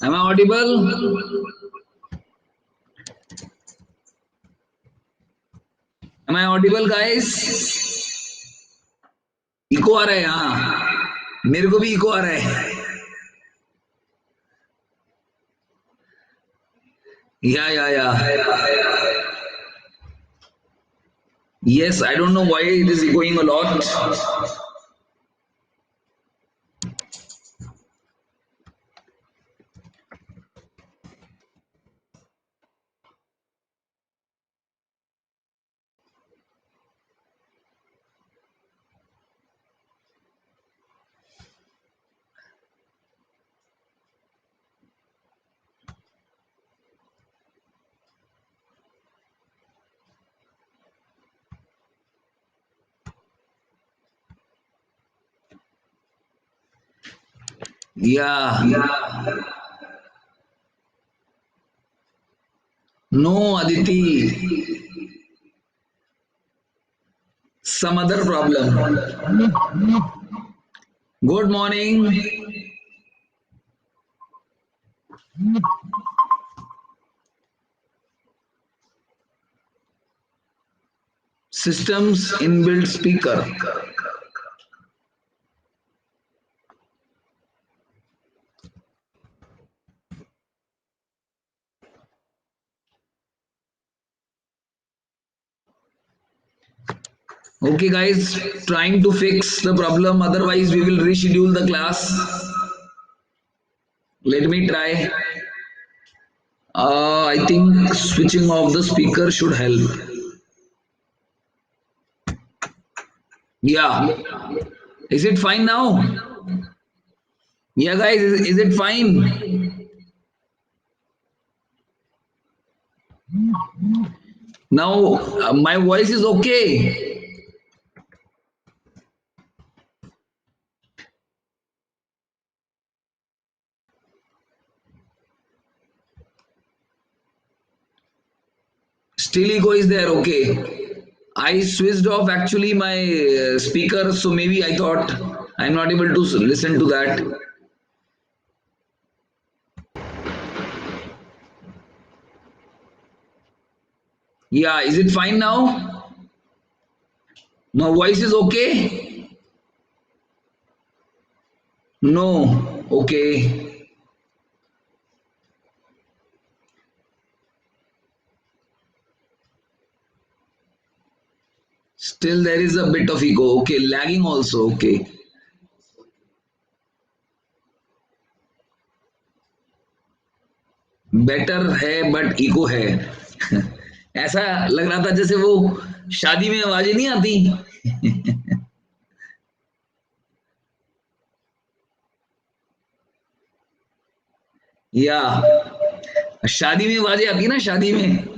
Am I audible? Am I audible, guys? Echo आ रहा है, हाँ मेरे को भी इको आ रहा है. Yeah. Yes, I don't know why it is echoing a lot. Yeah. No, Aditi. Some other problem. Good morning. Systems inbuilt speaker. Okay, guys, trying to fix the problem. Otherwise, we will reschedule the class. Let me try. I think switching off the speaker should help. Yeah. Is it fine now? Yeah, guys, is it fine? Now, my voice is okay. Still echo is there, okay. I switched off actually my speaker, so maybe I thought I'm not able to listen to that. Yeah, is it fine now? My voice is okay? No, okay. Still there is a bit of echo. Okay, lagging also. Okay. Better है but eco है. ऐसा लग रहा था जैसे वो शादी में आवाजें नहीं आती. या शादी में आवाजें आती ना शादी में.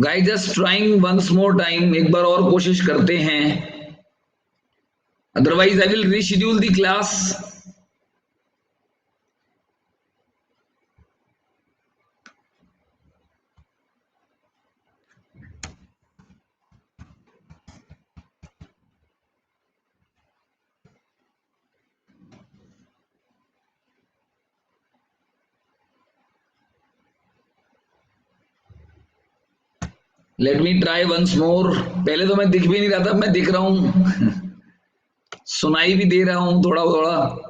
Guys just trying once more time. एक बार और कोशिश करते हैं. Otherwise I will reschedule the class. Let me try once more. पहले तो मैं दिख भी नहीं रहा था, मैं दिख रहा हूं. सुनाई भी दे रहा हूं थोड़ा थोड़ा.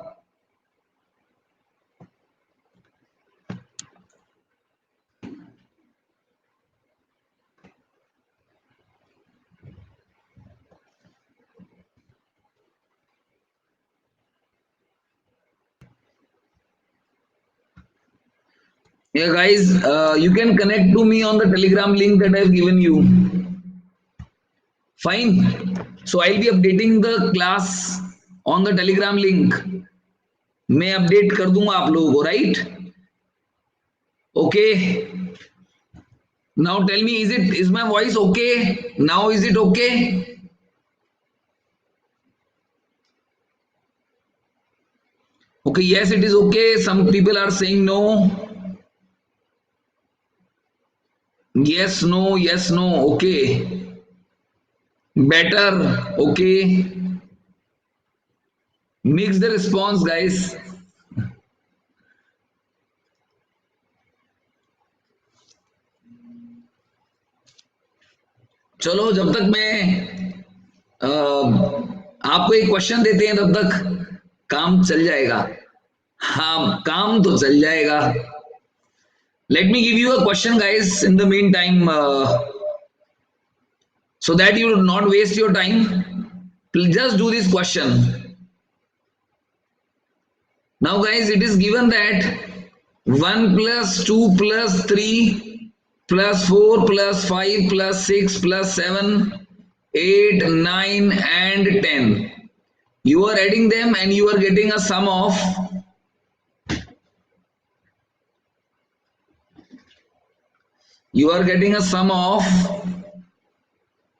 Yeah, guys, you can connect to me on the Telegram link that I've given you. Fine. So I'll be updating the class on the Telegram link. मैं अपडेट कर दूंगा आप लोगों को, right? Okay. Now tell me, is my voice okay? Now is it okay? Okay, yes, it is okay. Some people are saying no. Yes, no, yes, no. Okay. Better. Okay. Mix the response, guys. चलो जब तक मैं आपको एक question देते हैं तब तक काम चल जाएगा. हाँ, काम तो चल जाएगा. Let me give you a question, guys, in the meantime, so that you will not waste your time. Please just do this question. Now, guys, it is given that 1 plus 2 plus 3 plus 4 plus 5 plus 6 plus 7, 8, 9, and 10. You are adding them and you are getting a sum of you are getting a sum of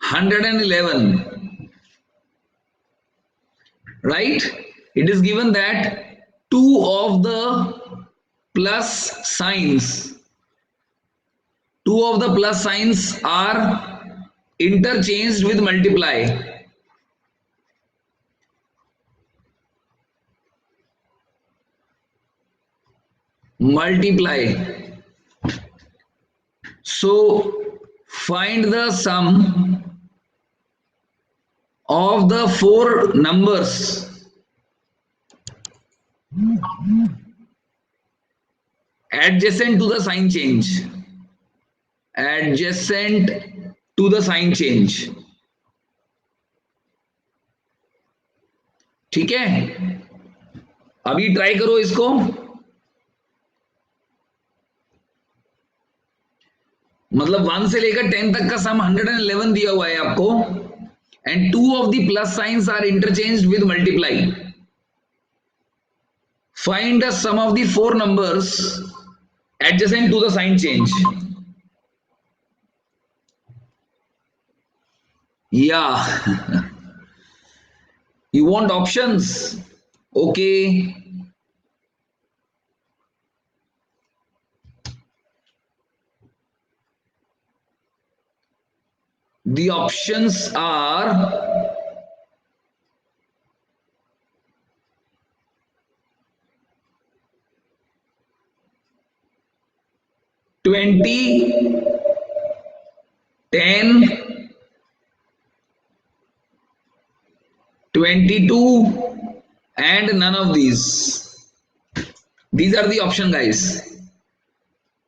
111, right? It is given that two of the plus signs are interchanged with multiply. So find the sum of the four numbers adjacent to the sign change. Adjacent to the sign change. ठीक है, अभी try करो इसको. मतलब 1 से लेकर 10 तक का सम 111 दिया हुआ है आपको, and two of the plus signs are interchanged with multiply. Find the sum of the four numbers adjacent to the sign change. Yeah. You want options? Okay. The options are 20, 10, 22, and none of these. These are the option, guys.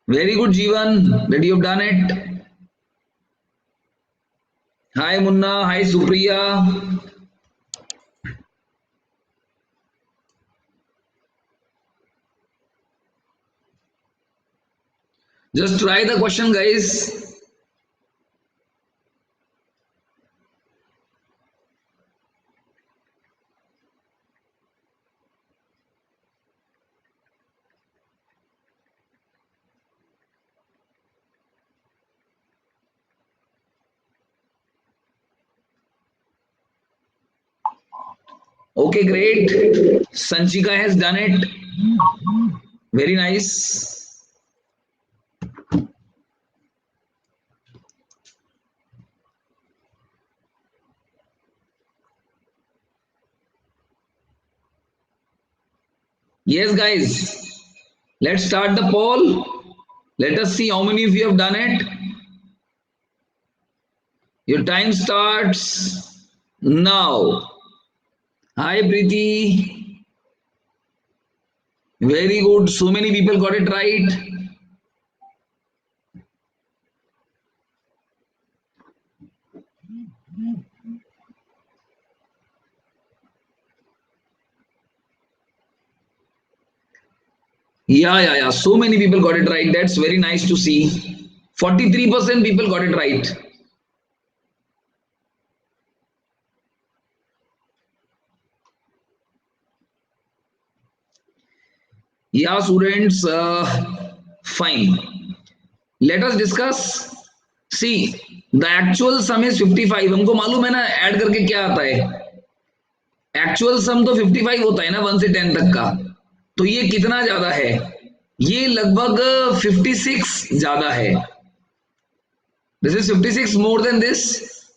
Very good, Jeevan, that you have done it. Hi, Munna. Hi, Supriya. Just try the question, guys. Okay, great. Sanchika has done it. Very nice. Yes, guys. Let's start the poll. Let us see how many of you have done it. Your time starts now. Hi, Preeti. Very good. So many people got it right. Yeah. So many people got it right. That's very nice to see. 43% people got it right. Yeah, students, fine. Let us discuss. See, the actual sum is 55. हमको मालूम है ना add करके क्या आता है. Actual सम तो 55 होता है ना 1 से 10 तक का. तो ये कितना ज्यादा है? ये लगभग 56 ज्यादा है। This is 56 more than this.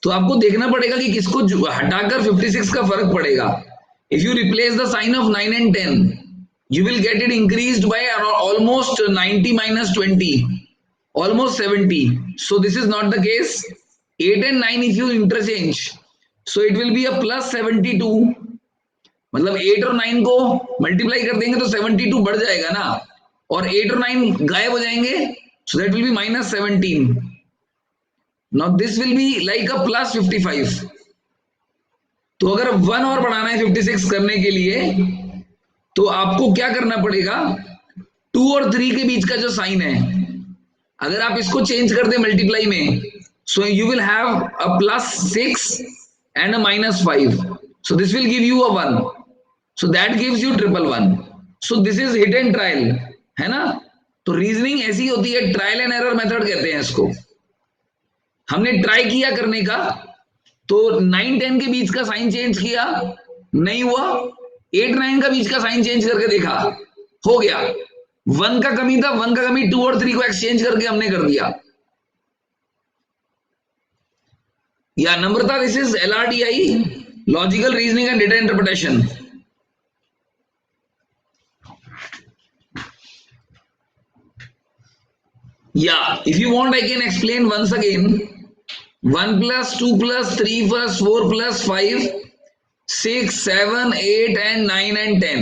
तो आपको देखना पड़ेगा कि किसको हटाकर 56 का फर्क पड़ेगा। If you replace the sign of 9 and 10, you will get it increased by almost 90 minus 20, almost 70. So this is not the case. 8 and 9 if you interchange, so it will be a plus 72. मतलब 8 और 9 को multiply कर देंगे तो 72 बढ़ जाएगा ना, और 8 और 9 गायब हो जाएंगे, so that will be minus 17. Now this will be like a plus 55. तो अगर 1 और बढ़ाना है 56 करने के लिए, तो आपको क्या करना पड़ेगा? 2 और 3 के बीच का जो साइन है, अगर आप इसको चेंज कर दे मल्टीप्लाई में, सो you will have a plus 6 and a minus 5, so this will give you a 1, so that gives you triple 1. So this is hit and trial, है ना? तो रीजनिंग ऐसी होती है, ट्रायल एंड एरर मेथड कहते हैं इसको। हमने ट्राई किया करने का, तो 9-10 के बीच का साइन चेंज किया, नहीं हुआ। 8-9 का बीच का साइन चेंज करके देखा, हो गया। 1 का कमी था, 1 का कमी 2 और 3 को एक्सचेंज करके हमने कर दिया। Yeah Namrata, this is LRTI, logical reasoning and data interpretation. Yeah, if you want, I can explain once again. 1 plus 2 plus 3 plus 4 plus 5, 6, 7, 8 and 9 and 10.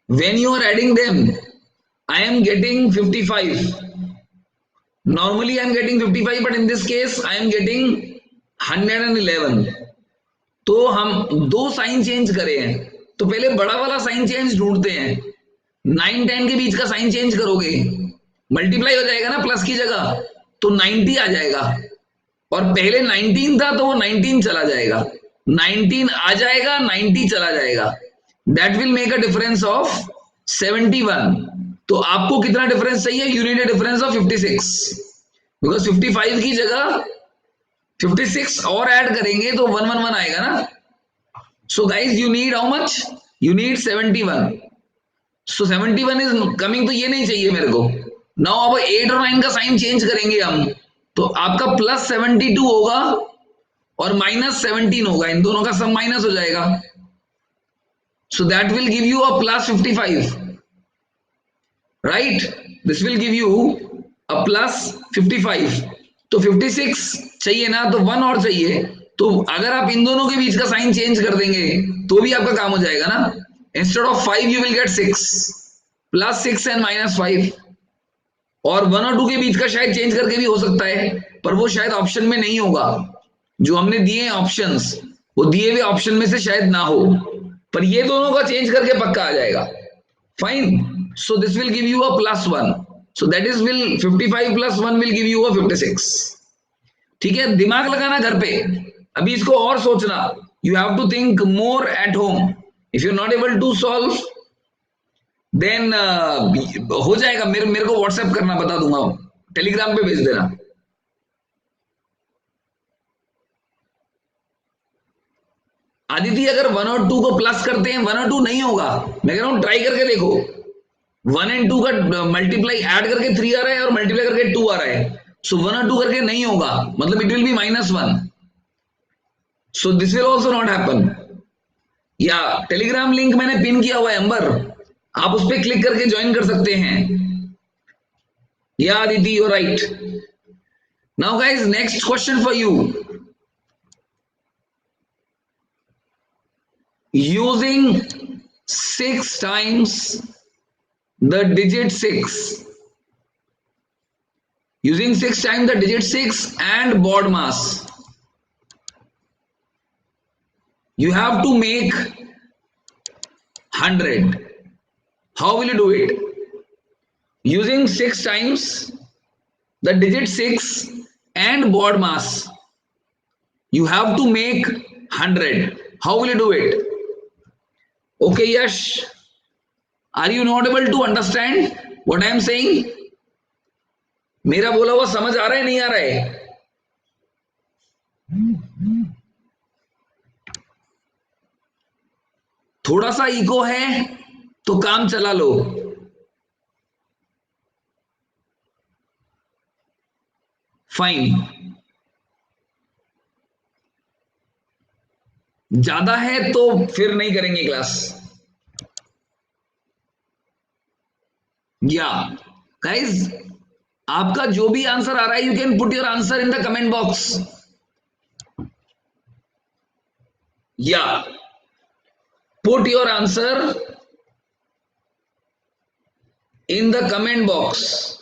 When you are adding them, I am getting 55. Normally I am getting 55, but in this case I am getting 111. तो हम दो sign change करे हैं, तो पहले बड़ा वाला sign change ढूंढते हैं। 9-10 के बीच का साइन चेंज करोगे, मल्टीप्लाई हो जाएगा ना प्लस की जगह, तो 90 आ जाएगा। और पहले 19 था तो वो 19 चला जाएगा, 19 आ जाएगा, 90 चला जाएगा। That will make a difference of 71। तो आपको कितना डिफरेंस चाहिए? You need a difference of 56, because 55 की जगह 56 और ऐड करेंगे तो 111 आएगा ना। सो guys you need how much? You need 71। So 71 is coming, तो ये नहीं चाहिए मेरे को। नाउ अब 8 और 9 का साइन चेंज करेंगे हम, तो आपका प्लस 72 होगा और माइनस 17 होगा, इन दोनों का सब माइनस हो जाएगा। So that will give you a plus 55, right? This will give you a plus 55। तो 56 चाहिए ना, तो 1 और चाहिए। तो अगर आप इन दोनों के बीच का साइन चेंज कर देंगे तो भी आपका काम हो जाएगा ना। Instead of 5 you will get 6, plus 6 and minus 5। और 1 और 2 के बीच का शायद चेंज करके भी हो सकता है, पर वो शायद ऑप्शन में नहीं होगा। जो हमने दिए हैं ऑप्शंस, वो दिए हुए ऑप्शन में से शायद ना हो, पर ये दोनों का चेंज करके पक्का आ जाएगा। Fine, so this will give you a plus 1, so that is will 55 plus 1 will give you अ 56। ठीक है, दिमाग लगाना घर पे, अभी इसको और सोचना। You have to think more at home. If you not able to solve, then हो जाएगा। मेरे को व्हाट्सएप करना, बता दूंगा, टेलीग्राम पे भेज देना। आदित्य, अगर 1 और 2 को प्लस करते हैं, 1 और 2 नहीं होगा। मैं कह रहा हूं ट्राई करके देखो। 1 एंड 2 का मल्टीप्लाई ऐड करके 3 आ रहा है और मल्टीप्लाई करके 2 आ रहा है, सो 1 और 2 करके नहीं होगा, मतलब it will be -1। So this will also not happen. या टेलीग्राम लिंक मैंने पिन किया हुआ है अंबर, आप उस पर क्लिक करके ज्वाइन कर सकते हैं। या Aditi, you right. Now guys, next question for you. Using 6 times the digit 6, using 6 times the digit 6 and board mass, you have to make 100. How will you do it? Using 6 times the digit 6 and board mass, you have to make 100. How will you do it? Okay, Yash, are you not able to understand what I am saying? मेरा बोला हुआ समझ आ रहा है, नहीं आ रहा है? थोड़ा सा इको है, तो काम चला लो। फाइन। ज्यादा है तो फिर नहीं करेंगे क्लास। या गाइस, आपका जो भी आंसर आ रहा है, you can put your answer in the comment box. Yeah put your answer in the comment box.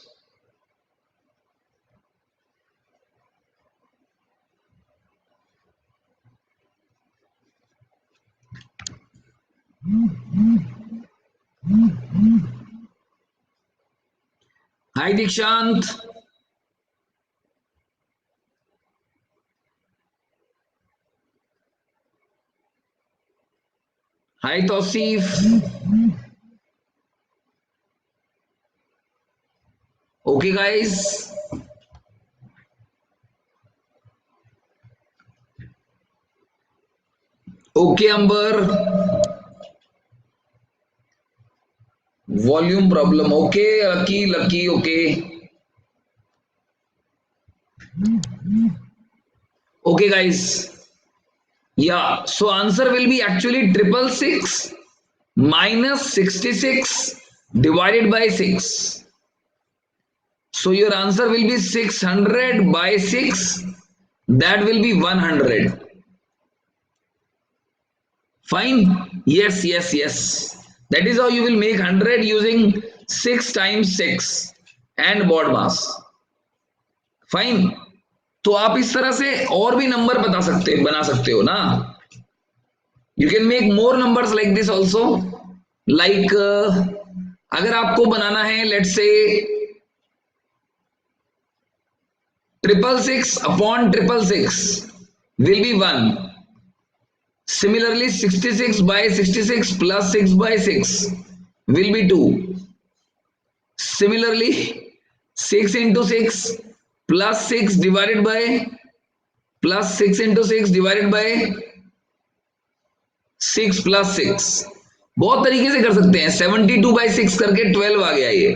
Hi Dikshant. Hi Tausif. Okay guys. Okay Amber. Volume problem. Okay, lucky. Okay. Okay guys. Yeah. So answer will be actually 666 minus 66 divided by 6. So your answer will be 600 by 6. That will be 100. Fine. Yes. That is how you will make 100 using 6 times 6 and bod mass. Fine. तो आप इस तरह से और भी number बना सकते हो ना. You can make more numbers like this also. Like अगर आपको बनाना है let's say 666 upon 666 will be 1. Similarly 66 by 66 plus 6 by 6 will be 2. Similarly 6 into 6 plus 6 divided by plus 6 into 6 divided by 6 plus 6. बहुत तरीके से कर सकते हैं. 72 by 6 करके 12 आ गया ये.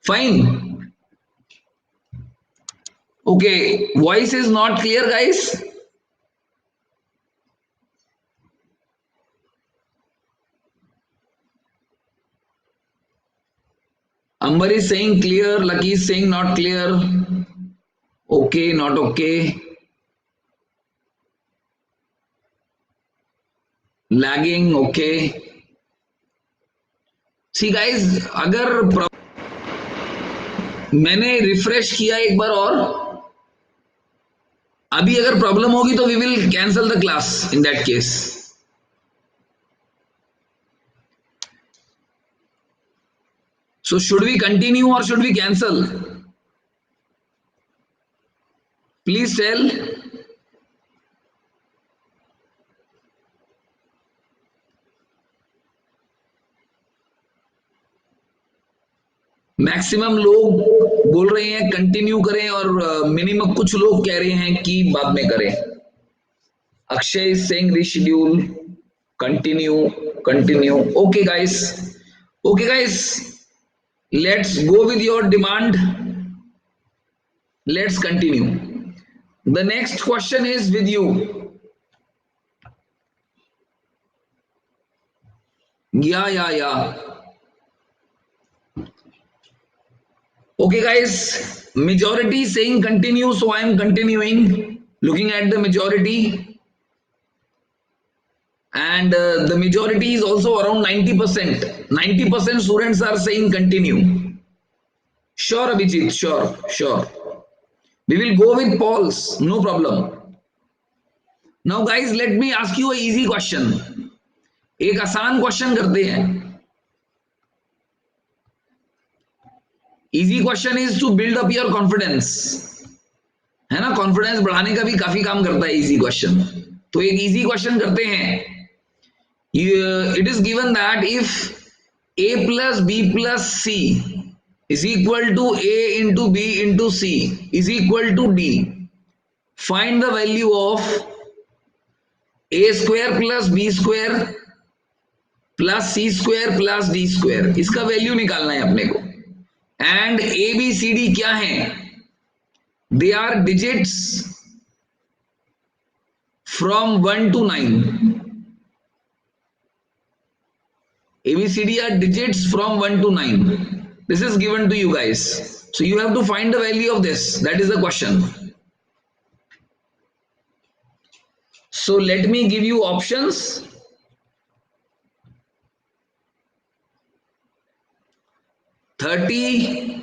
Fine. Okay, voice is not clear guys. Amber is saying clear, Lucky is saying not clear. Okay, not okay. Lagging, okay. See guys, अगर मैंने रिफ्रेश किया एक बार और, अभी अगर प्रॉब्लम होगी तो we will cancel the class in that case. So should we continue or should we cancel? Please tell. Maximum लोग बोल रहे हैं कंटिन्यू करें और मिनिमम कुछ लोग कह रहे हैं कि बाद में करें. Akshay is saying reschedule. Continue. Okay guys, let's go with your demand. Let's continue. The next question is with you. Yeah. Okay guys, majority is saying continue, so I am continuing. Looking at the majority, and the majority is also around 90%. 90% students are saying continue. Sure Abhijit, sure. We will go with polls, no problem. Now guys, let me ask you a easy question. एक आसान question करते हैं. Easy question is to build up your confidence. है ना, confidence बढ़ाने का भी काफी काम करता है इजी क्वेश्चन. तो एक इजी क्वेश्चन करते हैं. It is given that if a plus b plus c is equal to a into b into c is equal to d. Find the value of a square plus b square plus C square plus D square, इसका value निकालना है अपने को। And A B C D क्या है? They are digits from 1 to 9. ABCD are digits from 1 to 9. This is given to you guys. So you have to find the value of this. That is the question. So let me give you options. 30,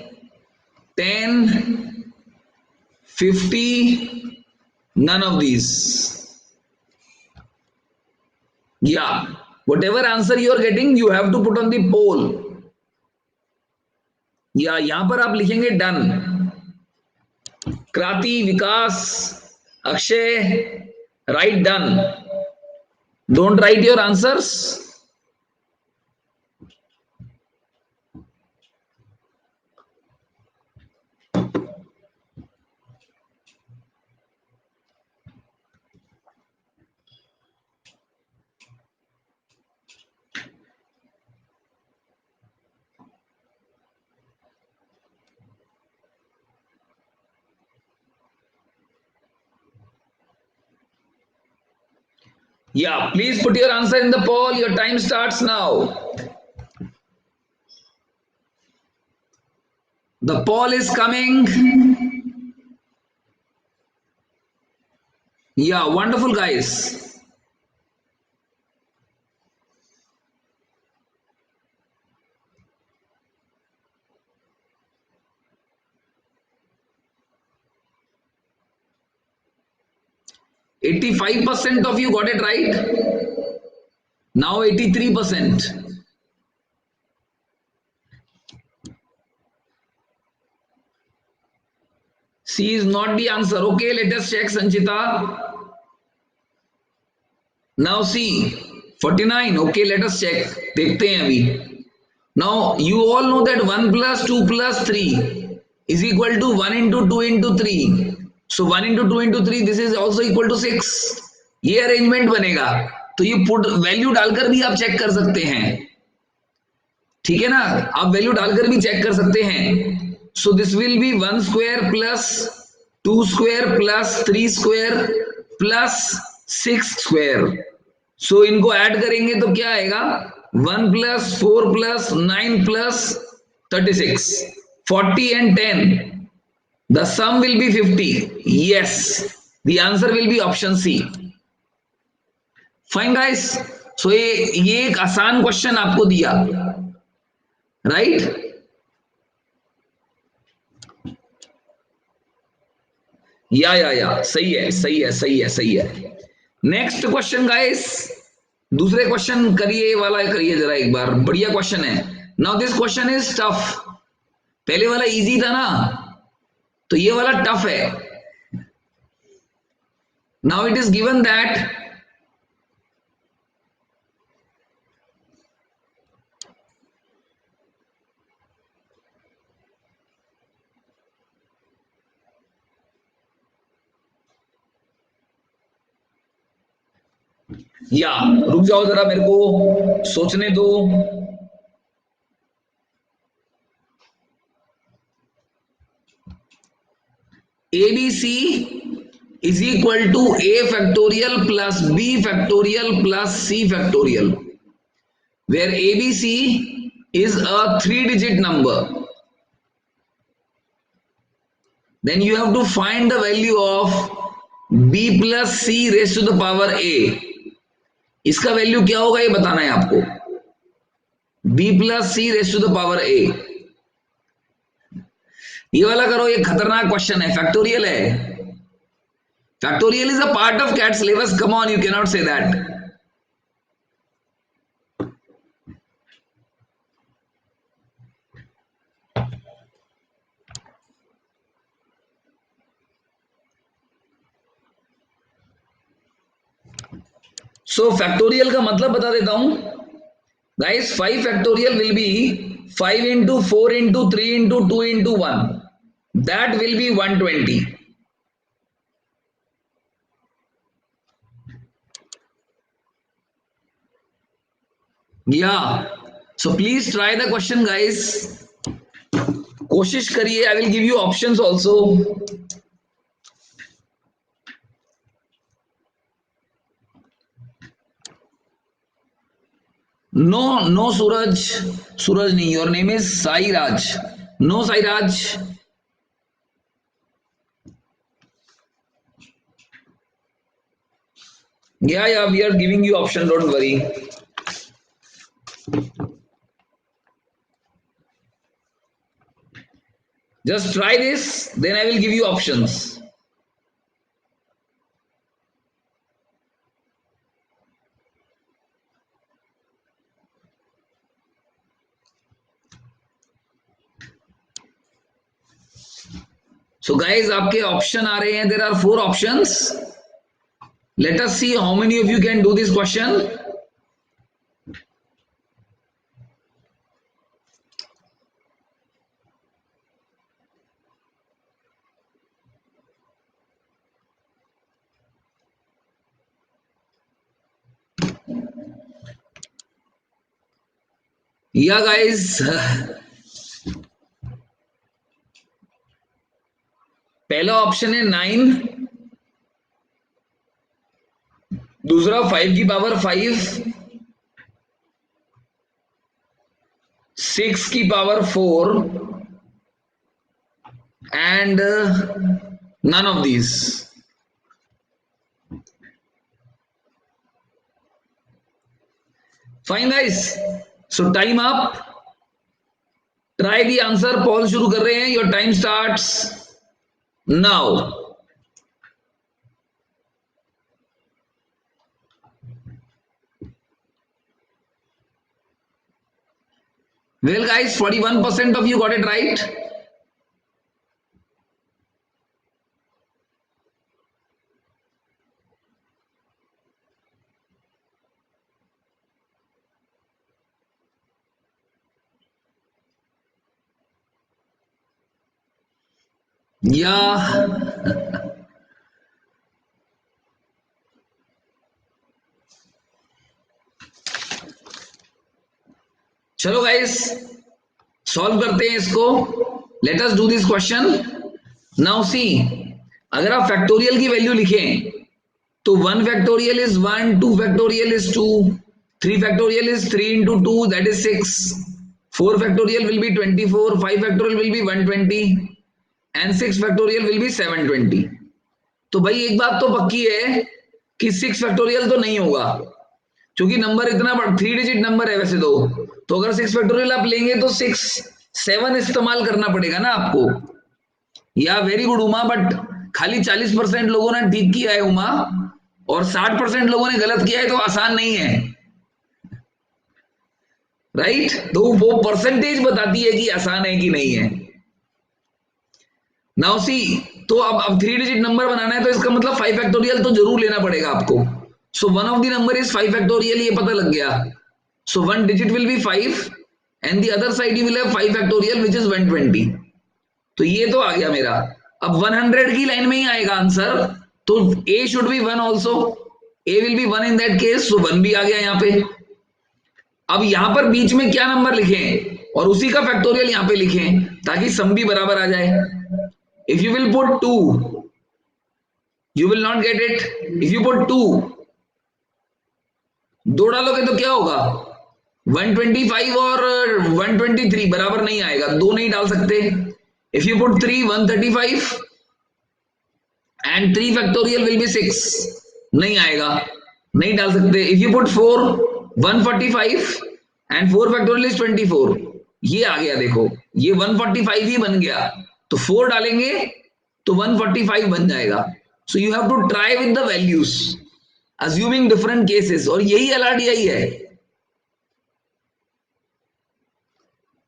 10, 50, none of these. Yeah, whatever answer you are getting, you have to put on the poll. या यहां पर आप लिखेंगे done. Kranti, Vikas, Akshay, right done. Don't write your answers. Yeah, please put your answer in the poll. Your time starts now. The poll is coming. Yeah, wonderful guys. %85% of you got it right. Now 83%. C is not the answer. Okay, let us check Sanchita. Now C, 49. Okay, let us check. देखते हैं अभी. Now you all know that 1 plus 2 plus 3 is equal to 1 into 2 into 3. So 1 into 2 into 3, this is also equal to 6. ये arrangement बनेगा। तो ये put value डालकर भी आप चेक कर सकते हैं, ठीक है ना? आप वैल्यू डालकर भी चेक कर सकते हैं। So this will be 1 square plus 2 square plus 3 square plus 6 square. So इनको ऐड करेंगे तो क्या आएगा? 1 plus 4 plus 9 plus 36, 40 and 10. The sum will be 50. Yes, the answer will be option C. Fine guys. So ये एक आसान question आपको दिया, राइट? या सही है, सही है, सही है, सही है। नेक्स्ट क्वेश्चन गाइस, दूसरे क्वेश्चन करिए, वाला करिए जरा एक बार, बढ़िया क्वेश्चन है। Now this question is tough. पहले वाला इजी था ना, तो ये वाला टफ है। Now it is given that या रुक जाओ जरा, मेरे को सोचने दो। ABC is equal to A factorial plus B factorial plus C factorial, where ABC is a 3-digit number. Then you have to find the value of B plus C raised to the power A. इसका value क्या होगा ये बताना है आपको। B plus C raised to the power A. ये वाला करो, ये खतरनाक क्वेश्चन है, फैक्टोरियल है। Factorial is a part of CAT syllabus, come on, you can not say that. So factorial का मतलब बता देता हूं guys. 5 factorial will be 5 into 4 into 3 into 2 into 1, that will be 120. Yeah. So please try the question, guys. कोशिश करिए. I will give you options also. No, no, Suraj. Suraj, nahi. Your name is Sai Raj. No, Sai Raj. Yeah, yeah, we are giving you option. Don't worry. Just try this. Then I will give you options. So, guys, आपके option आ रहे हैं. There are 4 options. Let us see how many of you can do this question. Yeah, guys. पहला option है 9. दूसरा 5 की power 5. 6 की power 4. And none of these. Fine, guys. So time up. Try the answer. Paul शुरू कर रहे हैं. Your time starts now. Well, guys, 41% of you got it right. Yeah. चलो गाइस सॉल्व करते हैं इसको. Let us do this question. Now see, अगर आप फैक्टोरियल की वैल्यू लिखें तो 1 factorial is 1, 2 factorial is 2, 3 factorial is 3 into 2, that is 6, 4 factorial will B 24, 5 factorial will B 120 and 6 factorial will B 720. तो भाई एक बात तो पक्की है कि 6 फैक्टोरियल तो नहीं होगा, क्योंकि नंबर इतना 3 डिजिट नंबर है वैसे तो अगर 6 फैक्टोरियल आप लेंगे तो 7 इस्तेमाल करना पड़ेगा ना आपको. या वेरी गुड उमा, बट खाली 40% लोगों ने ठीक किया है उमा, और 60% लोगों ने गलत किया है, तो आसान नहीं है. राइट? तो वो परसेंटेज बताती है कि आसान है कि नहीं है. नाउ सी, तो अब 3 डिजिट नंबर बनाना है तो इसका मतलब 5 फैक्टोरियल तो जरूर लेना पड़ेगा आपको. So one of the number is 5 factorial, ये पता लग गया. So one digit will be 5 and the other side you will have 5 factorial which is 120. तो ये तो आ गया मेरा. अब 100 की लाइन में ही आएगा आंसर, तो A should be 1 also. A will be 1 in that case, so 1 भी आ गया यहां पे. अब यहां पर बीच में क्या नंबर लिखें और उसी का फैक्टोरियल यहां पे लिखें ताकि सम भी बराबर आ जाए. If you will put 2, you will not get it. If you put 2, दो डालोगे तो क्या होगा, 125 और 123 बराबर नहीं आएगा, दो नहीं डाल सकते. If you put 3, 135 and 3 factorial will B 6, नहीं आएगा, नहीं डाल सकते. If you put 4, 145 and 4 factorial is 24, ये आ गया. देखो ये 145 ही बन गया, तो 4 डालेंगे तो 145 बन जाएगा. So you have to try with the values assuming different cases, और यही LRDI है.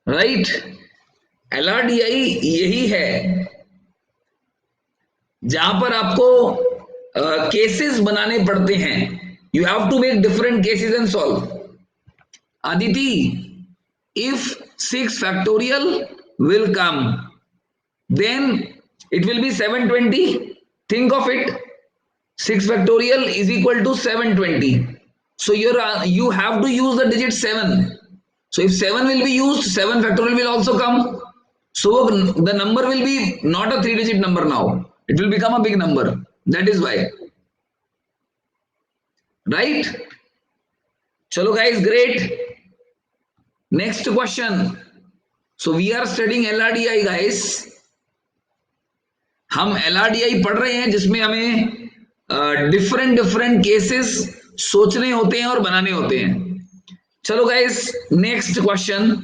राइट? LRDI यही है जहां पर आपको केसेस बनाने पड़ते हैं. You have to make different cases and solve. Aditi, if 6 factorial will come, then it will be 720. Think of it. 6 factorial is equal to 720. So you have to use the digit 7. So if 7 will be used, 7 factorial will also come. So the number will be not a 3-digit number now. It will become a big number. That is why. Right? Chalo guys, great. Next question. So we are studying LRDI guys. हम LRDI पढ़ रहे हैं जिसमें हमें different different cases सोचने होते हैं और बनाने होते हैं. चलो guys, next question.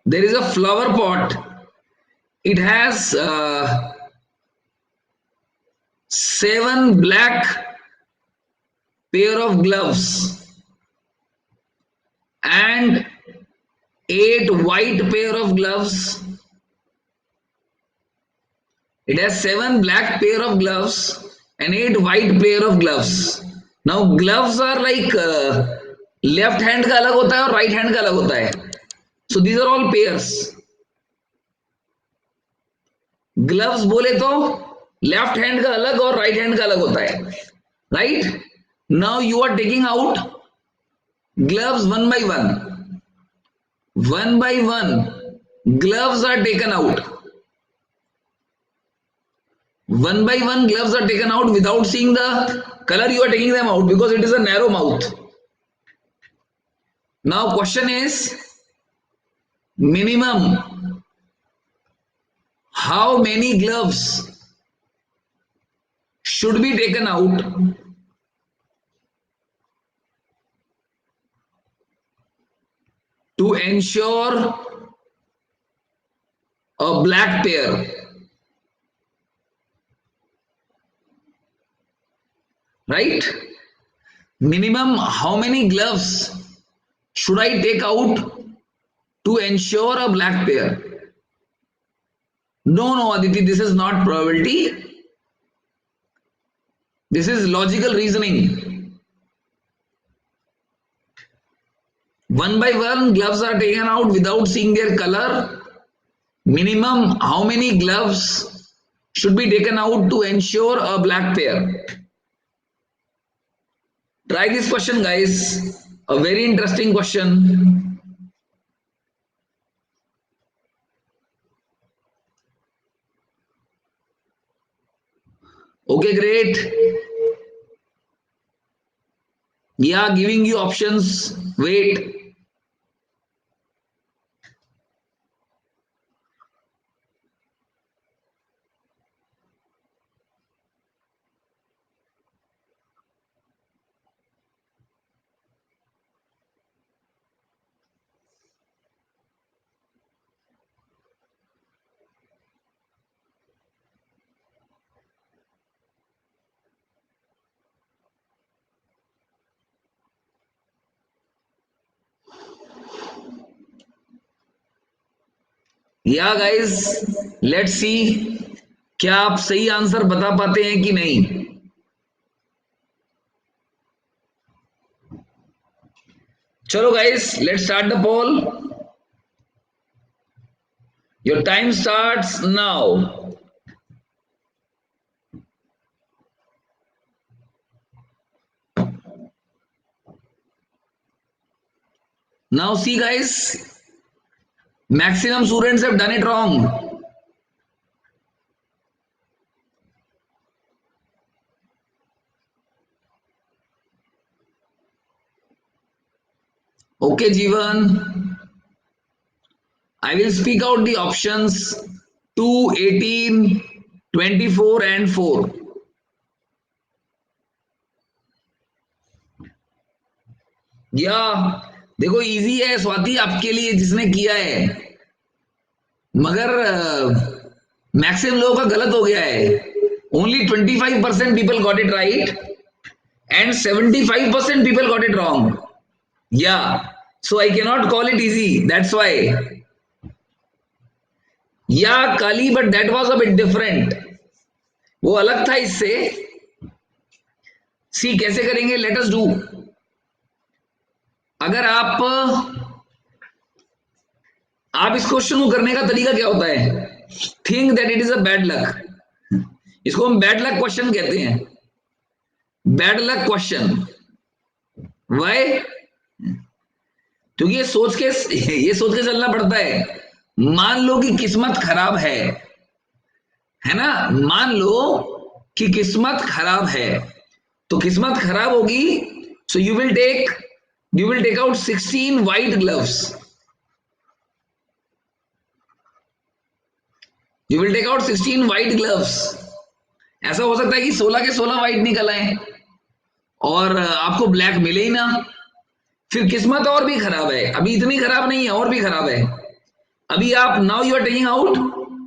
There is a flower pot. It has 7 black pair of gloves and 8 white pair of gloves. It has 7 black pair of gloves and 8 white pair of gloves. Now gloves are like left hand का अलग होता है और right hand का अलग होता है. So these are all pairs. Gloves बोले तो left hand का अलग और right hand का अलग होता है. Right? Now you are taking out gloves one by one. One by one, gloves are taken out. One by one, gloves are taken out without seeing the color. You are taking them out because it is a narrow mouth. Now, question is minimum. How many gloves should be taken out to ensure a black pair? Right? Minimum, how many gloves should I take out to ensure a black pair? No, Aditi, this is not probability. This is logical reasoning. One by one, gloves are taken out without seeing their color. Minimum, how many gloves should be taken out to ensure a black pair? Try this question, guys. A very interesting question. Okay, great. Yeah, giving you options. Wait. या guys, let's see क्या आप सही answer बता पाते हैं कि नहीं. चलो guys, let's start the poll. Your time starts now. Now see guys, maximum students have done it wrong. Okay, Jeevan. I will speak out the options 2, 18, 24 and 4. या देखो इजी है स्वाति आपके लिए जिसने किया है, मगर मैक्सिमम लोगों का गलत हो गया है. Only 25% people got it right and 75% people got it wrong. Yeah so I can not call it easy, that's why. Yeah काली, but that was a bit different. वो अलग था इससे. सी कैसे करेंगे, लेट अस डू. अगर आप इस क्वेश्चन को करने का तरीका क्या होता है. Think that it is a bad luck. इसको हम बैड लक क्वेश्चन कहते हैं, बैड लक क्वेश्चन। वाई? क्योंकि ये सोच के चलना पड़ता है। मान लो कि किस्मत खराब है ना, मान लो कि किस्मत खराब है, तो किस्मत खराब होगी, so you will take out 16 white gloves, you will take out 16 white gloves. ऐसा हो सकता है कि 16 के 16 वाइट निकल आए और आपको ब्लैक मिले ही ना। फिर किस्मत और भी खराब है, अभी इतनी खराब नहीं है, और भी खराब है। अभी आप now you are taking out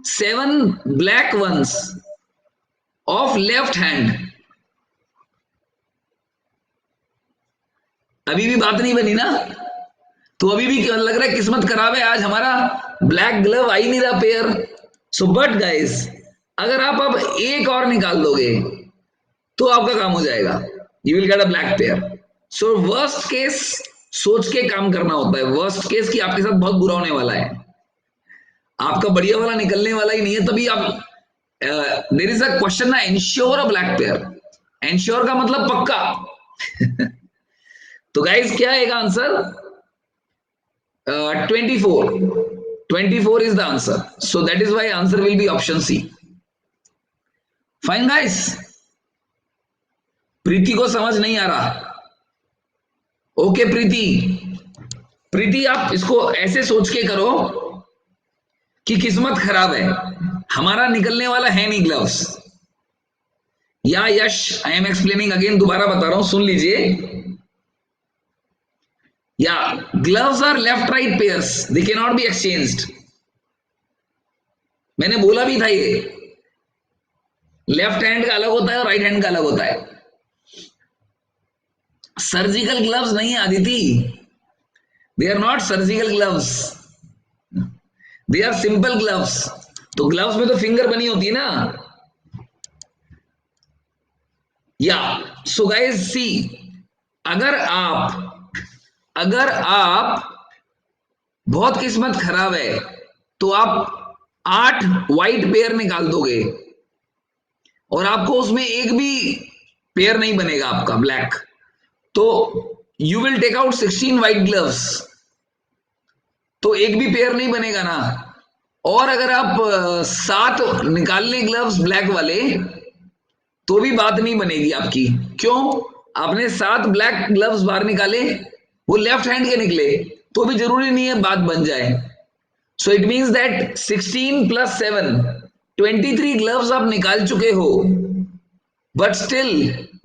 7 black ones of left hand. अभी भी बात नहीं बनी ना, तो अभी भी क्या लग रहा है, किस्मत खराब है, आज हमारा ब्लैक ग्लव आ ही नहीं रहा पेयर। सो बट गाइस, अगर आप अब एक और निकाल दोगे तो आपका काम हो जाएगा, you will get a black pair. So worst case सोच के काम करना होता है, वर्स्ट केस कि आपके साथ बहुत बुरा होने वाला है, आपका बढ़िया वाला निकलने वाला ही नहीं है, तभी आप देयर इज अ क्वेश्चन ना, ensure a black pair. Ensure का मतलब पक्का। तो गाइस क्या आएगा answer? 24, 24 is the answer, so that is why answer will be option C. Fine guys, प्रीति को समझ नहीं आ रहा? ओके प्रीति, प्रीति आप इसको ऐसे सोच के करो कि किस्मत खराब है, हमारा निकलने वाला है नहीं gloves. Yeah Yash, I am explaining again, दोबारा बता रहा हूं, सुन लीजिए। Yeah gloves are left right pairs, they can not be exchanged. मैंने बोला भी था ये, लेफ्ट हैंड का अलग होता है और राइट हैंड का अलग होता है। सर्जिकल ग्लव्स नहीं Aditi, they are not surgical gloves, they are simple gloves. तो ग्लव्स में तो फिंगर बनी होती है ना। या सो गाइस सी, अगर आप बहुत किस्मत खराब है तो आप 8 व्हाइट पेयर निकाल दोगे और आपको उसमें एक भी पेयर नहीं बनेगा आपका ब्लैक, तो you will take out 16 white gloves, तो एक भी पेयर नहीं बनेगा ना। और अगर आप 7 निकाल लें ग्लव्स ब्लैक वाले, तो भी बात नहीं बनेगी आपकी। क्यों? आपने 7 ब्लैक ग्लव्स बाहर निकाले, वो लेफ्ट हैंड के निकले, तो भी जरूरी नहीं है बात बन जाए। So it means that 16 plus 7, 23 gloves आप निकाल चुके हो, but still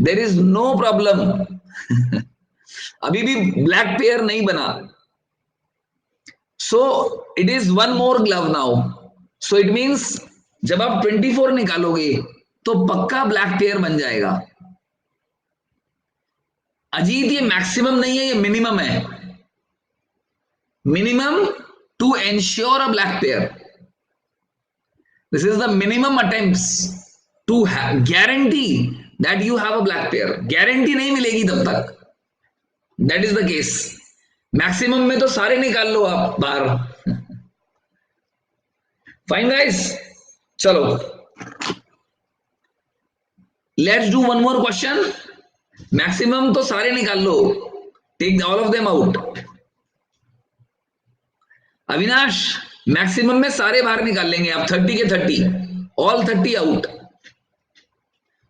there is no problem. अभी भी ब्लैक पेयर नहीं बना, so it is one more glove now. So it means जब आप 24 निकालोगे तो पक्का ब्लैक पेयर बन जाएगा। अजीत ये मैक्सिमम नहीं है, ये मिनिमम है, minimum to ensure a black pair. This is the minimum attempts to guarantee that you have a black pair. Guarantee नहीं मिलेगी तब तक, that is the case. Maximum में तो सारे निकाल लो आप बाहर। फाइन गाइस, चलो let's do one more question. Maximum तो सारे निकाल लो, take all of them out. Avinash, maximum में सारे बाहर निकाल लेंगे आप, 30 के 30, ऑल 30 आउट।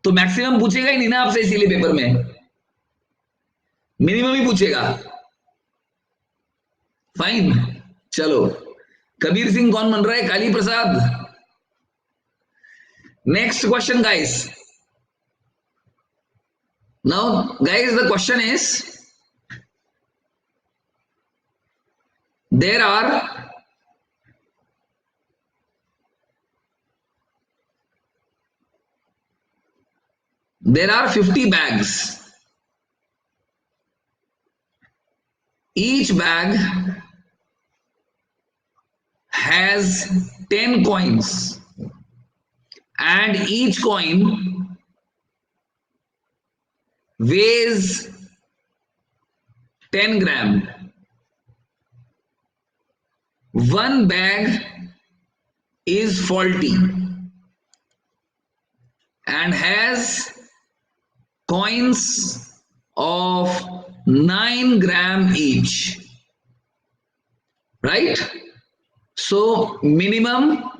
तो मैक्सिमम पूछेगा ही नहीं ना आपसे, इसीलिए पेपर में मिनिमम ही पूछेगा। फाइन, चलो कबीर सिंह कौन बन रहा है? Kali Prasad. Next question guys. Now guys the question is, there are 50 bags. Each bag has 10 coins and each coin weighs 10 gram. One bag is faulty. and has coins of 9 gram each, right? So minimum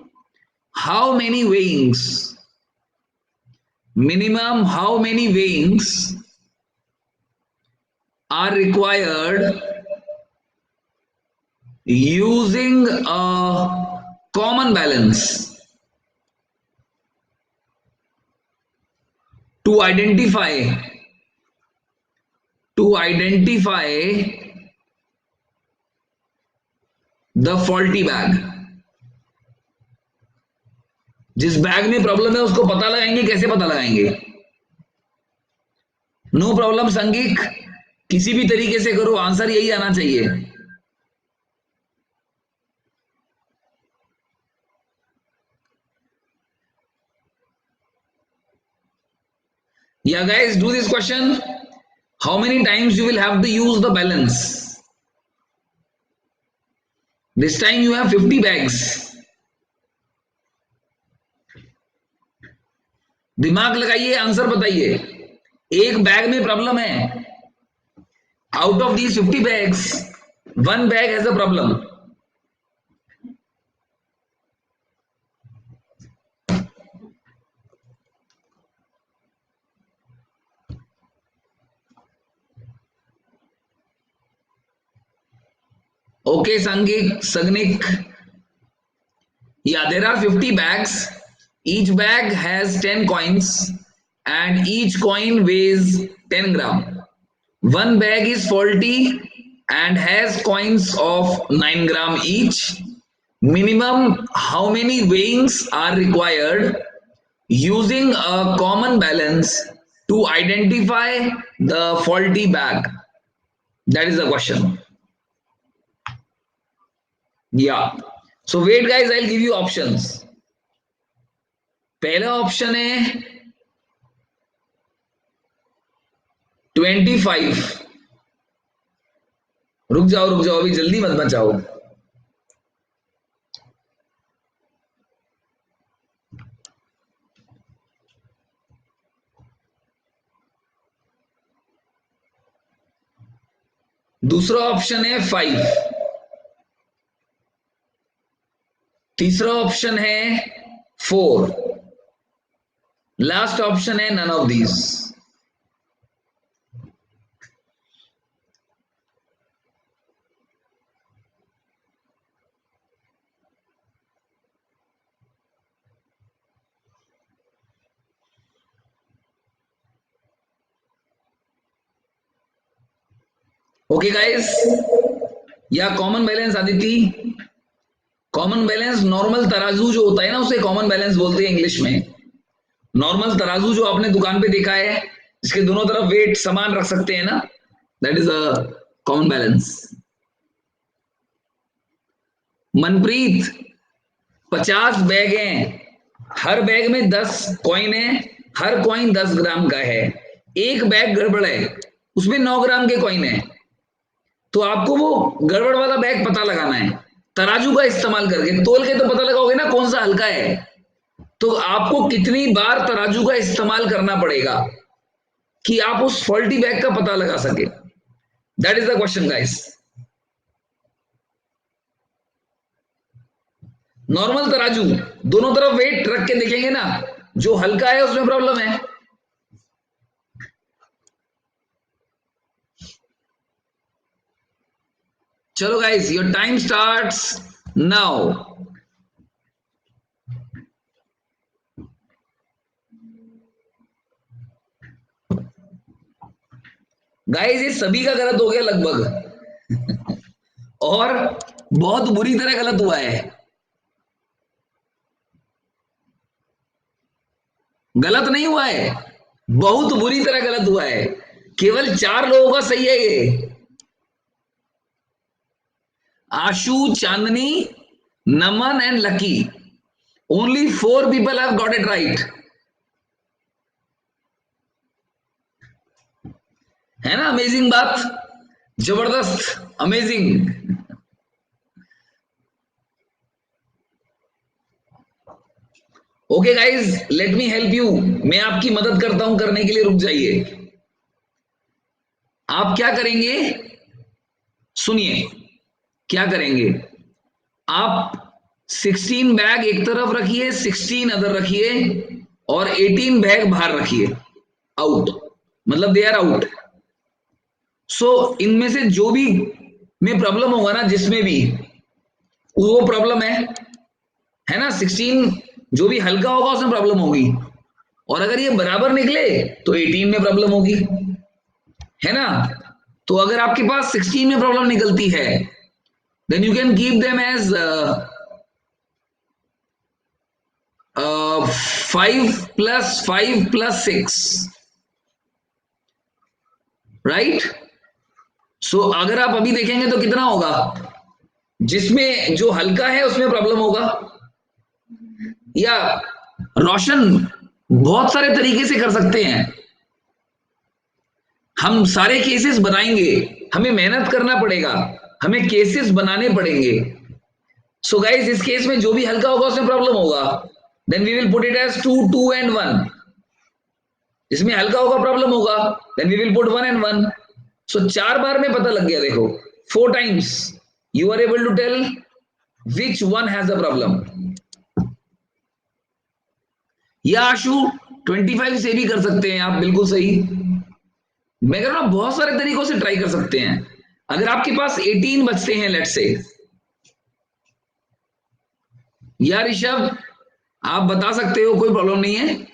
how many weighings? Minimum how many weighings are required using a common balance to identify the faulty bag. जिस bag में problem है उसको पता लगाएंगे, कैसे पता लगाएंगे? No problem संगीक, किसी भी तरीके से करो, आंसर यही आना चाहिए. Yeah, guys, do this question. How many times you will have to use the balance? This time you have 50 bags. दिमाग लगाइए, आंसर बताइए. एक बैग में प्रॉब्लम है. Out of these 50 bags, one bag has a problem. Okay, Sagnik. Yeah, there are 50 bags. Each bag has 10 coins and each coin weighs 10 gram. One bag is faulty and has coins of 9 gram each. Minimum how many weighings are required using a common balance to identify the faulty bag? That is the question. Yeah. So wait guys, I'll give you options. पहला option है 25. रुक जाओ अभी जल्दी मत बचाओ. दूसरा option है 5. तीसरा ऑप्शन है 4. लास्ट ऑप्शन है none of these. Okay guys, yeah common balance Aditi. Common balance normal तराजू जो होता है ना, उसे कॉमन बैलेंस बोलते हैं इंग्लिश में. नॉर्मल तराजू जो आपने दुकान पे देखा है, जिसके दोनों तरफ वेट समान रख सकते हैं ना, that is a common balance. Manpreet, 50 bag हैं, हर बैग में 10 कॉइन है, हर कॉइन 10 ग्राम का है. एक बैग गड़बड़ है, उसमें 9 ग्राम के कॉइन है, तो आपको वो गड़बड़ वाला बैग पता लगाना है. तराजू का इस्तेमाल करके तोल के तो पता लगाओगे ना कौन सा हल्का है. तो आपको कितनी बार तराजू का इस्तेमाल करना पड़ेगा कि आप उस फॉल्टी बैग का पता लगा सके? That is the question guys. Normal तराजू दोनों तरफ वेट रख के देखेंगे ना, जो हल्का है उसमें प्रॉब्लम है. चलो guys, your time starts now. Guys ये सभी का गलत हो गया लगभग, और बहुत बुरी तरह गलत हुआ है. गलत नहीं हुआ है, बहुत बुरी तरह गलत हुआ है. केवल 4 लोगों का सही है ये. Ashu, Chandni, Naman and Lucky. Only 4 people have got it right. है ना अमेजिंग बात? जबरदस्त, amazing. Okay guys, let me help you, मैं आपकी मदद करता हूं करने के लिए, रुक जाइए। आप क्या करेंगे, सुनिए, क्या करेंगे आप, 16 बैग एक तरफ रखिए, 16 अदर रखिए, और 18 बैग बाहर रखिए, आउट, मतलब दे आर आउट। सो इनमें से जो भी में प्रॉब्लम होगा ना, जिसमें भी वो प्रॉब्लम है ना, 16 जो भी हल्का होगा उसमें प्रॉब्लम होगी, और अगर ये बराबर निकले तो 18 में प्रॉब्लम होगी, है ना। तो अगर आपके पास 16 में प्रॉब्लम निकलती है, then you can keep them as 5 + 5 + 6, right. So अगर आप अभी देखेंगे तो कितना होगा, जिसमें जो हल्का है उसमें प्रॉब्लम होगा, या रोशन बहुत सारे तरीके से कर सकते हैं, हम सारे केसेस बनाएंगे, हमें मेहनत करना पड़ेगा, हमें केसेस बनाने पड़ेंगे। सो गाइस, इस केस में जो भी हल्का होगा उसमें प्रॉब्लम होगा, then we will put it as 2 2 and 1। जिसमें हल्का होगा प्रॉब्लम होगा, then we will put 1 and 1। So 4 बार में पता लग गया, देखो 4 times you are able to tell which one has a problem. Yeah Ashu 25 से भी कर सकते हैं आप, बिल्कुल सही। मैं कह रहा हूं बहुत सारे तरीकों से ट्राई कर सकते हैं। अगर आपके पास 18 बचते हैं लेट से, या ऋषभ आप बता सकते हो, कोई प्रॉब्लम नहीं है।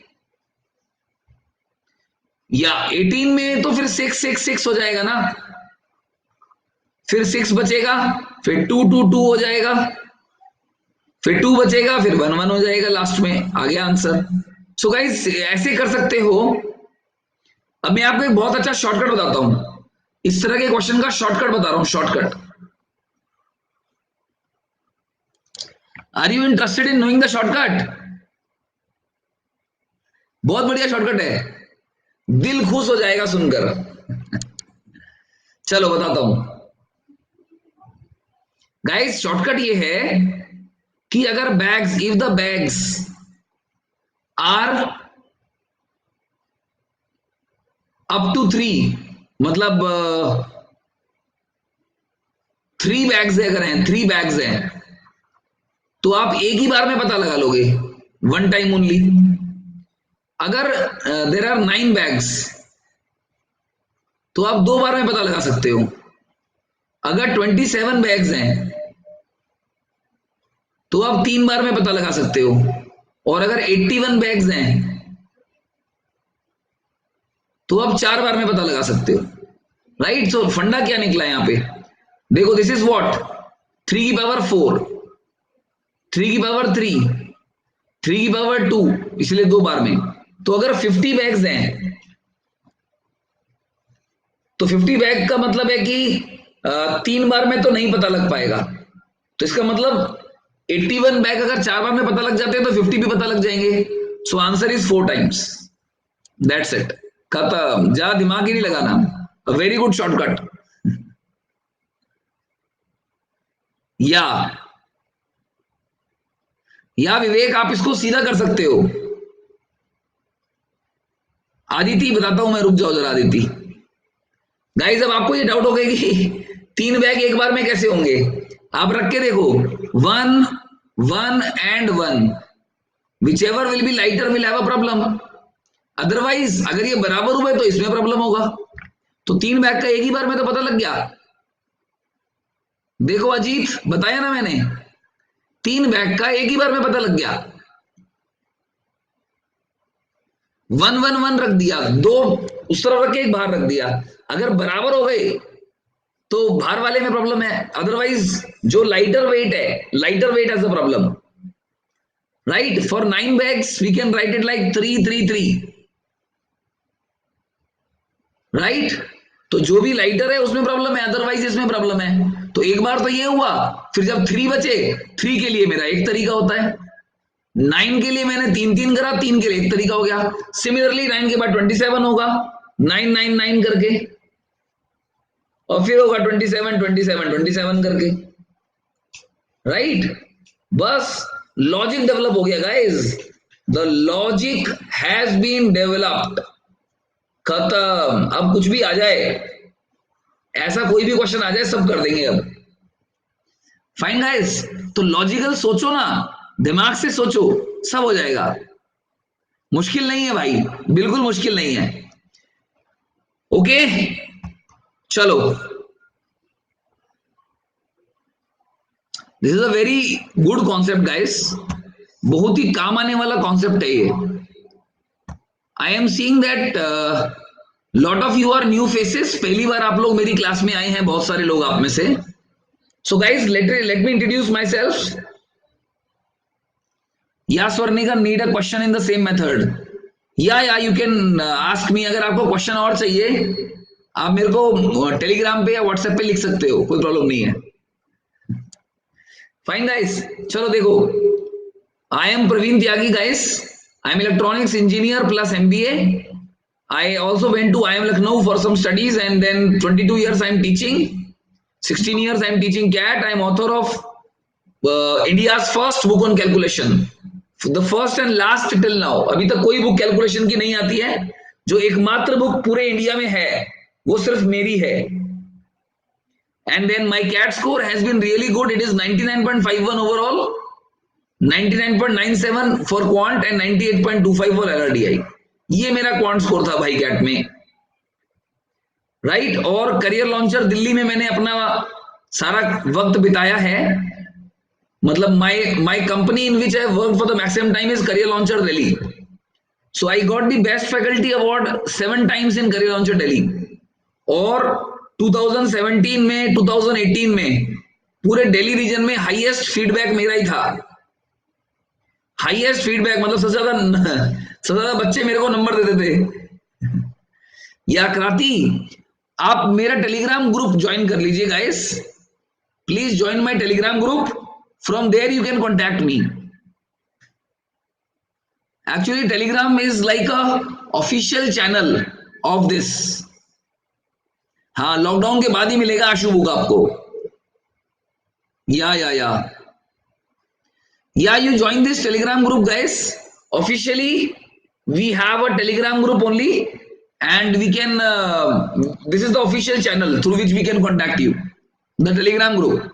या 18 में तो फिर 6 6 6 हो जाएगा ना, फिर 6 बचेगा, फिर 2 2 2 हो जाएगा, फिर 2 बचेगा, फिर 1 1 हो जाएगा, लास्ट में आ गया आंसर। सो गाइस, ऐसे कर सकते हो। अब मैं आपको एक बहुत अच्छा शॉर्टकट बताता हूं, इस तरह के क्वेश्चन का शॉर्टकट बता रहा हूं, shortcut. Are you interested in knowing the shortcut? बहुत बढ़िया शॉर्टकट है, दिल खुश हो जाएगा सुनकर। चलो बताता हूं गाइस, शॉर्टकट ये है कि अगर bags, if the bags are up to 3, मतलब 3 बैग्स है, अगर हैं 3 बैग्स हैं, तो आप एक ही बार में पता लगा लोगे, वन टाइम ओनली। अगर देर आर 9 बैग्स, तो आप 2 बार में पता लगा सकते हो। अगर 27 बैग्स हैं, तो आप 3 बार में पता लगा सकते हो। और अगर 81 बैग्स हैं, तो आप 4 बार में पता लगा सकते हो, राइट। सो फंडा क्या निकला यहां पे, देखो, दिस इज व्हाट, 3 की पावर 4, 3 की पावर 3, 3 की पावर 2, इसलिए 2 बार में। तो अगर 50 बैग्स हैं, तो 50 बैग का मतलब है कि 3 बार में तो नहीं पता लग पाएगा, तो इसका मतलब 81 बैग अगर 4 बार में पता लग जाते हैं, तो 50 भी पता लग जाएंगे। So answer is 4 times, that's it, खत्म, ज्यादा दिमाग ही नहीं लगाना, वेरी गुड शॉर्टकट। या विवेक, आप इसको सीधा कर सकते हो। आदिति बताता हूं मैं, रुक जाओ जरा आदिति। गाइस, अब आपको ये डाउट होगा कि 3 बैग एक बार में कैसे होंगे, आप रख के देखो, 1 1 and 1, which ever will be lighter will have a problem. Otherwise अगर ये बराबर हुए तो इसमें प्रॉब्लम होगा। तो 3 बैग का एक ही बार में तो पता लग गया। देखो अजीत, बताया ना मैंने, 3 बैग का एक ही बार में पता लग गया। 1 1 1 रख दिया, 2 उस तरफ रख के एक बाहर रख दिया। अगर बराबर हो गए तो बाहर वाले में प्रॉब्लम है, अदरवाइज जो लाइटर वेट है, lighter weight has a problem, right. For 9 bags we can write it like 3 3 3, right. तो जो भी लाइटर है उसमें प्रॉब्लम है, अदरवाइज इसमें प्रॉब्लम है। तो एक बार तो ये हुआ, फिर जब 3 बचे, 3 के लिए मेरा एक तरीका होता है, 9 के लिए मैंने 3 3 करा, 3 के लिए एक तरीका हो गया। सिमिलरली 9 के बाद 27 होगा, 9 9 9 करके, और फिर होगा 27 27 27 करके, राइट। बस लॉजिक डेवलप हो गया guys, the logic has been developed. खत्म। अब कुछ भी आ जाए, ऐसा कोई भी क्वेश्चन आ जाए, सब कर देंगे अब। फाइन गाइस, तो लॉजिकल सोचो ना, दिमाग से सोचो, सब हो जाएगा। मुश्किल नहीं है भाई, बिल्कुल मुश्किल नहीं है। ओके, चलो, this is a very good concept guys, बहुत ही काम आने वाला कॉन्सेप्ट है ये। I am seeing that lot of you are new faces, पहली बार आप लोग मेरी क्लास में आए हैं, बहुत सारे लोग आप में से। So guys, let me introduce myself. Yeah Swarnika need a question in the same method? Yeah you can ask me. अगर आपको क्वेश्चन और चाहिए, आप मेरे को टेलीग्राम पे या व्हाट्सएप पे लिख सकते हो, कोई प्रॉब्लम नहीं है। फाइन गाइस, चलो देखो, I am Praveen Tyagi guys, I am electronics engineer plus MBA. I also went to IIM Lucknow for some studies, and then 22 years I am teaching. 16 years I am teaching CAT. I am author of India's first book on calculation. The first and last till now. अभी तक कोई book calculation की नहीं आती है। जो एकमात्र book पूरे इंडिया में है, वो सिर्फ मेरी है। And then my CAT score has been really good. It is 99.51 overall, 99.97 for quant and 98.25 for LRDI. ये मेरा क्वांट स्कोर था भाई कैट में, राइट। और करियर लॉन्चर दिल्ली में मैंने अपना सारा वक्त बिताया है। मतलब my company in which I work for the maximum time is career launcher Delhi. So I got the best faculty award 7 times in career launcher Delhi. और 2017 में, 2018 में पूरे दिल्ली रीजन में हाईएस्ट फीडबैक मेरा ही था। हाईएस्ट फीडबैक मतलब सबसे ज्यादा बच्चे मेरे को नंबर देते थे। या क्रांति, आप मेरा टेलीग्राम ग्रुप ज्वाइन कर लीजिए guys, please join my Telegram group, from there you can contact me. Actually Telegram is like a official channel of this. हाँ, लॉकडाउन के बाद ही मिलेगा आशु बुक आपको। Yeah you join this Telegram group guys, officially we have a Telegram group only, and we can this is the official channel through which we can contact you, the telegram group.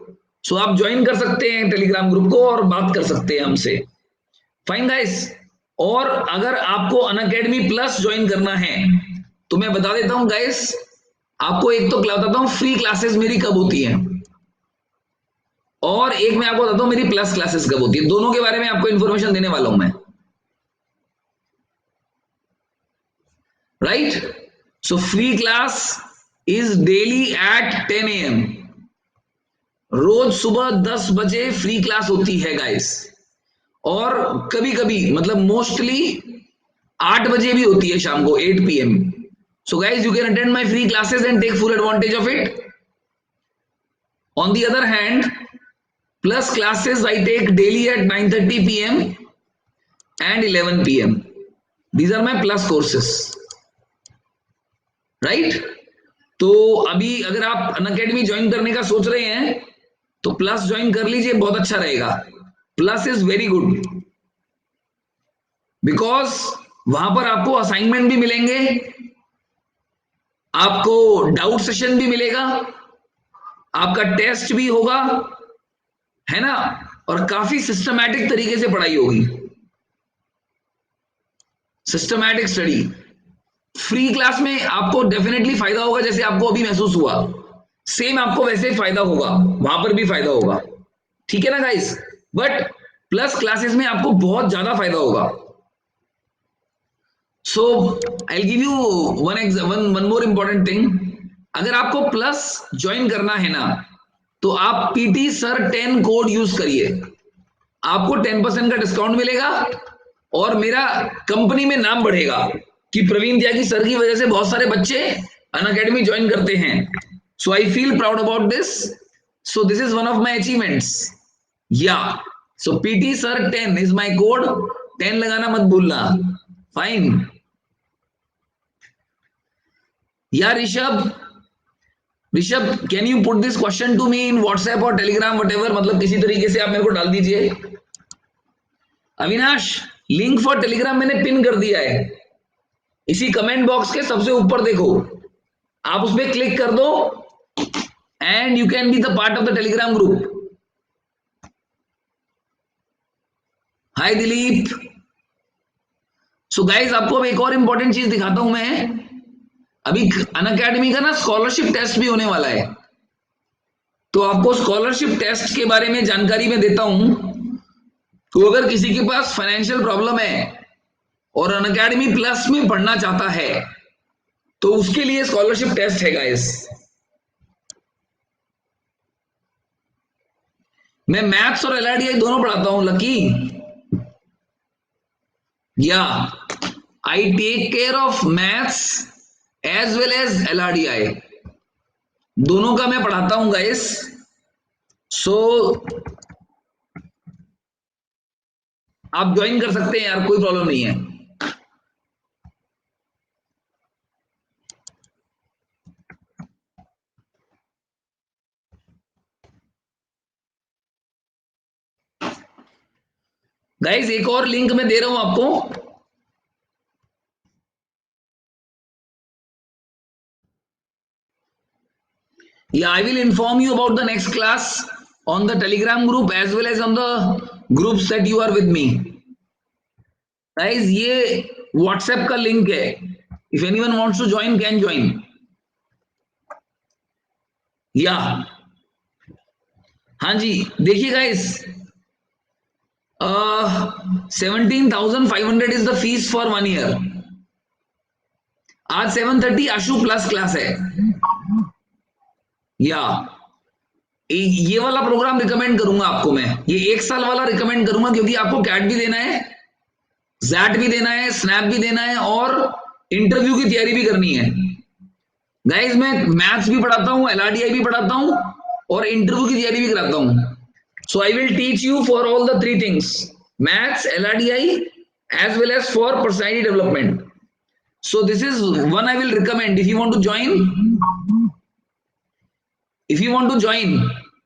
So आप join कर सकते हैं Telegram group को और बात कर सकते हैं हमसे। फाइन गाइस, और अगर आपको अनअकैडमी प्लस ज्वाइन करना है तो मैं बता देता हूं गाइस, आपको एक तो बताता हूं फ्री क्लासेस मेरी कब होती हैं, और एक मैं आपको बताता हूं मेरी प्लस क्लासेस कब होती है। दोनों के बारे में आपको इंफॉर्मेशन देने वाला हूं मैं, right. So free class is daily at 10 AM. रोज सुबह 10 बजे फ्री क्लास होती है गाइस। और कभी कभी मतलब मोस्टली 8 बजे भी होती है शाम को, 8 PM. So guys, you can attend my free classes and take full advantage of it. On the other hand, plus classes I take daily at 9:30 PM and 11 PM. These are my plus courses, right? तो अभी अगर आप Unacademy join करने का सोच रहे हैं तो प्लस ज्वाइन कर लीजिए, बहुत अच्छा रहेगा। Plus is very good because वहां पर आपको असाइनमेंट भी मिलेंगे, आपको डाउट सेशन भी मिलेगा, आपका टेस्ट भी होगा, है ना, और काफी सिस्टमैटिक तरीके से पढ़ाई होगी, सिस्टमैटिक स्टडी। फ्री क्लास में आपको डेफिनेटली फायदा होगा, जैसे आपको अभी महसूस हुआ, सेम आपको वैसे फायदा होगा, वहां पर भी फायदा होगा, ठीक है ना गाइस। बट प्लस क्लासेस में आपको बहुत ज्यादा फायदा होगा। So I give you one more important thing. अगर आपको प्लस ज्वाइन करना है ना, तो आप PT सर 10 कोड यूज करिए, आपको 10% का डिस्काउंट मिलेगा और मेरा कंपनी में नाम बढ़ेगा कि प्रवीण त्यागी सर की वजह से बहुत सारे बच्चे अनअकैडमी ज्वाइन करते हैं। So I feel proud about this. So this is one of my achievements. Yeah so PT sir 10 is my code, 10 लगाना मत भूलना। Fine. Yeah Rishabh can you put this question to me in WhatsApp और Telegram whatever, मतलब किसी तरीके से आप मेरे को डाल दीजिए। अविनाश लिंक फॉर टेलीग्राम मैंने पिन कर दिया है, इसी कमेंट बॉक्स के सबसे ऊपर देखो, आप उस पर क्लिक कर दो and you can be the part of the Telegram group. Hi Dilip. So guys आपको अब एक और इंपॉर्टेंट चीज दिखाता हूं मैं, अभी अनअकैडमी का ना स्कॉलरशिप टेस्ट भी होने वाला है, तो आपको स्कॉलरशिप टेस्ट के बारे में जानकारी मैं देता हूं। तो अगर किसी के पास फाइनेंशियल प्रॉब्लम है और अनअकैडमी प्लस में पढ़ना चाहता है तो उसके लिए स्कॉलरशिप टेस्ट है गाइस। मैं मैथ्स और एलआरडीआई दोनों पढ़ाता हूं Lucky, yeah I take care of maths as well as LRDI, दोनों का मैं पढ़ाता हूं गाइस। सो आप ज्वाइन कर सकते हैं यार, कोई प्रॉब्लम नहीं है। गाइस एक और लिंक मैं दे रहा हूं आपको, yeah, I will inform you about the next class on the telegram group as well as on the groups that you are with me guys। ये व्हाट्सएप का लिंक है, if anyone wants to join can join, yeah हाँ जी देखिए guys, 17,500 is the fees for 1 year. आज 7:30 आशु plus class है, या ये वाला प्रोग्राम रिकमेंड करूंगा आपको मैं, ये 1 साल वाला रिकमेंड करूंगा क्योंकि आपको कैट भी देना है, जैट भी देना है, स्नैप भी देना है और इंटरव्यू की तैयारी भी करनी है। गाइस मैं मैथ्स भी पढ़ाता हूं, एलआरडीआई भी पढ़ाता हूं और इंटरव्यू की तैयारी भी कराता हूं। So I will teach you for all the 3 things, maths, LRDI as well as for personality development. So this is one I will recommend, if you want to join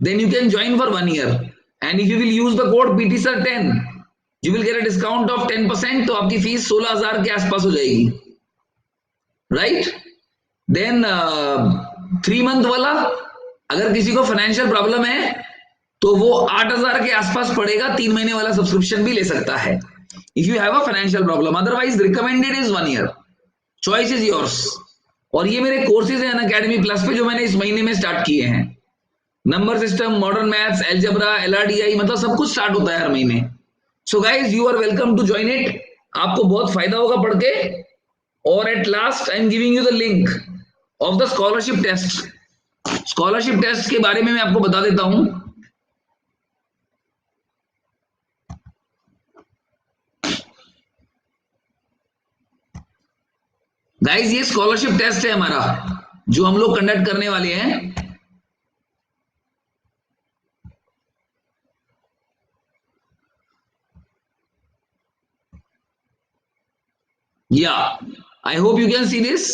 then you can join for 1 year, and if you will use the code PTSIR10 you will get a discount of 10%, तो आपकी fees 16,000 के आसपास हो जाएगी, right. Then 3 month वाला अगर किसी को फाइनेंशियल प्रॉब्लम है तो वो 8,000 के आसपास पड़ेगा, 3 महीने वाला सब्सक्रिप्शन भी ले सकता है if you have a financial problem, otherwise recommended is 1 year, choice is yours. और ये मेरे कोर्सेज हैं अनअकैडमी प्लस पे जो मैंने इस महीने में स्टार्ट किए हैं, number system, modern maths, algebra, LRDI, मतलब सब कुछ स्टार्ट होता है हर महीने। So guys you are welcome to join it, आपको बहुत फायदा होगा पढ़ के। और at last I am giving you the link of the scholarship test. Scholarship test के बारे में मैं आपको बता देता हूं। गाइज ये स्कॉलरशिप टेस्ट है हमारा जो हम लोग कंडक्ट करने वाले हैं। Yeah, I hope you can see this.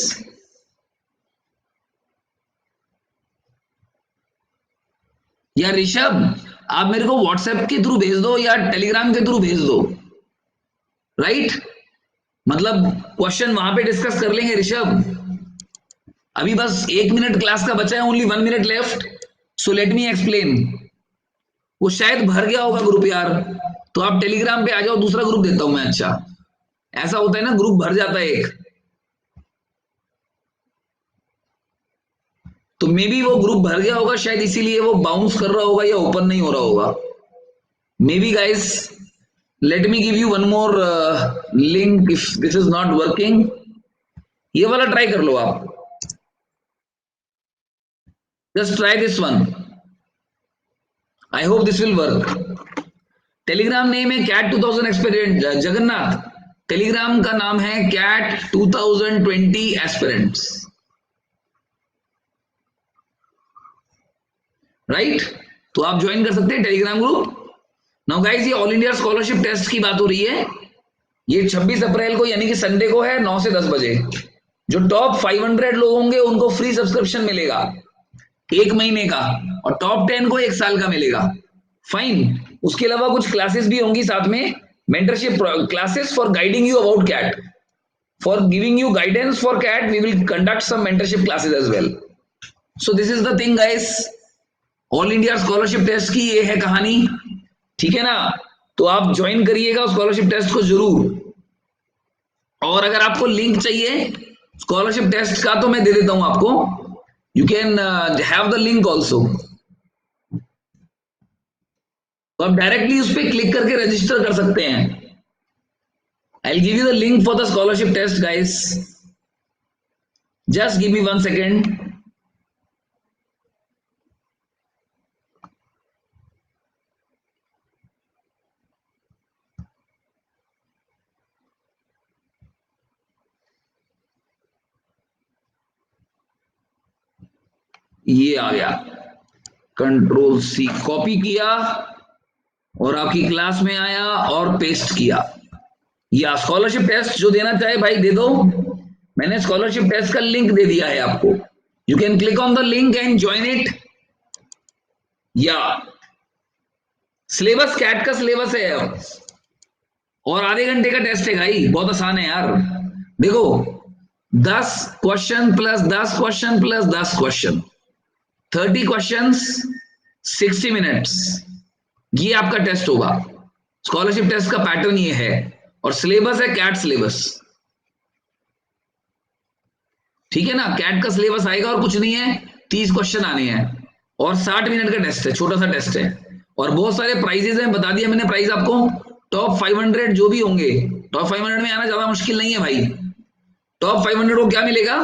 या ऋषभ आप मेरे को व्हाट्सएप के थ्रू भेज दो या टेलीग्राम के थ्रू भेज दो, राइट मतलब क्वेश्चन वहां पे डिस्कस कर लेंगे ऋषभ। अभी बस 1 मिनट क्लास का बचा है, only 1 minute left, so let me explain. वो शायद भर गया होगा ग्रुप यार, तो आप टेलीग्राम पे आ जाओ, दूसरा ग्रुप देता हूं मैं। अच्छा ऐसा होता है ना, ग्रुप भर जाता है एक, तो मे बी वो ग्रुप भर गया होगा शायद, इसीलिए वो बाउंस कर रहा होगा या ओपन नहीं हो रहा होगा। May be guys let me give you one more link if this is not working. ये वाला ट्राई कर लो आप, just try this one, I hope this will work. Telegram name है कैट 2000 एक्सपेरिएंट जगन्नाथ, टेलीग्राम का नाम है कैट 2020 एस्पिरेंट्स, राइट। तो आप ज्वाइन कर सकते हैं टेलीग्राम ग्रुप। नाउ गाइस ये ऑल इंडिया स्कॉलरशिप टेस्ट की बात हो रही है, ये 26 अप्रैल को यानी कि संडे को है 9 से 10 बजे। जो टॉप 500 लोग होंगे उनको फ्री सब्सक्रिप्शन मिलेगा 1 महीने का, और टॉप 10 को 1 साल का मिलेगा, फाइन। उसके अलावा कुछ क्लासेस भी होंगी साथ में, mentorship classes for guiding you about CAT. For giving you guidance for CAT, we will conduct some mentorship classes as well. So this is the thing, guys. All India scholarship test की ये है कहानी, ठीक है ना? तो आप join करिएगा स्कॉलरशिप टेस्ट को जरूर। और अगर आपको लिंक चाहिए स्कॉलरशिप टेस्ट का तो मैं दे देता हूं आपको, you can have the link also. तो आप डायरेक्टली उस पर क्लिक करके रजिस्टर कर सकते हैं। I'll give you the link for the scholarship test, guys. Just give me 1 second. ये आ गया, कंट्रोल सी कॉपी किया और आपकी क्लास में आया और पेस्ट किया। या स्कॉलरशिप टेस्ट जो देना चाहे भाई दे दो, मैंने स्कॉलरशिप टेस्ट का लिंक दे दिया है आपको। You can click on the link and join it. या सिलेबस कैट का सिलेबस है और आधे घंटे का टेस्ट है भाई, बहुत आसान है यार। देखो 10 question plus 10 question plus 10 question, 30 questions 60 minutes, ये आपका टेस्ट होगा। स्कॉलरशिप टेस्ट का पैटर्न ये है और सिलेबस है कैट सिलेबस, ठीक है ना? कैट का सिलेबस आएगा और कुछ नहीं है, 30 क्वेश्चन आने हैं और 60 मिनट का टेस्ट है, छोटा सा टेस्ट है। और बहुत सारे प्राइजेस हैं, बता दिया मैंने प्राइस आपको। टॉप 500 जो भी होंगे, टॉप 500 में आना ज्यादा मुश्किल नहीं है भाई। टॉप 500 को क्या मिलेगा?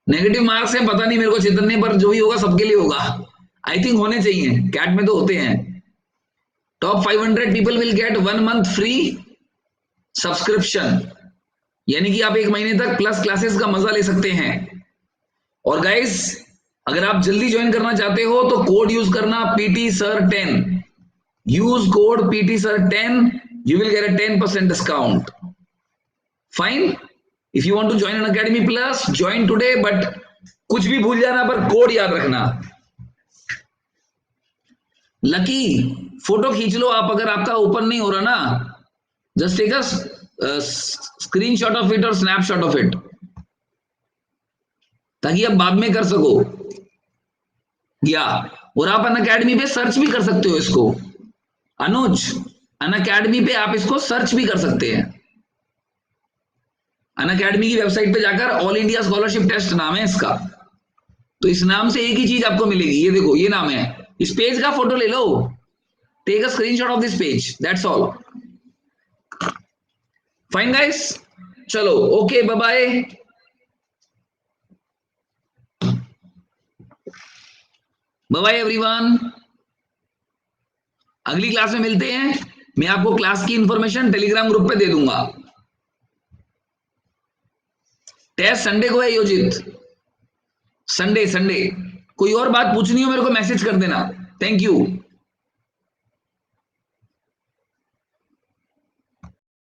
नेगेटिव मार्क्स है, पता नहीं मेरे को चैतन्य, पर जो भी होगा सबके लिए होगा। आई थिंक होने चाहिए, कैट में तो होते हैं। Top 500 people will get 1 month free subscription, यानी कि आप 1 महीने तक प्लस क्लासेस का मजा ले सकते हैं। और गाइस अगर आप जल्दी ज्वाइन करना चाहते हो तो कोड यूज करना PT Sir 10, use code PT Sir 10, you will get a 10% discount. Fine. If you want to join an Academy Plus, join today, but कुछ भी भूल जाना पर कोड याद रखना। लकी फोटो खींच लो आप, अगर आपका ओपन नहीं हो रहा ना, just take a screenshot of it और स्नैपशॉट ऑफ इट, ताकि आप बाद में कर सको। या और आप अन अकेडमी पे सर्च भी कर सकते हो इसको, अनुज अन अकेडमी पे आप इसको सर्च भी कर सकते हैं। अन अकेडमी की वेबसाइट पे जाकर ऑल इंडिया स्कॉलरशिप टेस्ट नाम है इसका, तो इस नाम से एक ही चीज आपको मिलेगी, ये देखो ये नाम है। इस पेज का फोटो ले लो, take a screenshot of this page, that's all. Fine guys, चलो okay bye bye. Bye bye everyone, अगली क्लास में मिलते हैं। मैं आपको क्लास की इंफॉर्मेशन टेलीग्राम ग्रुप पे दे दूंगा। टेस्ट संडे को है योजित, संडे। कोई और बात पूछनी हो मेरे को मैसेज कर देना। Thank you.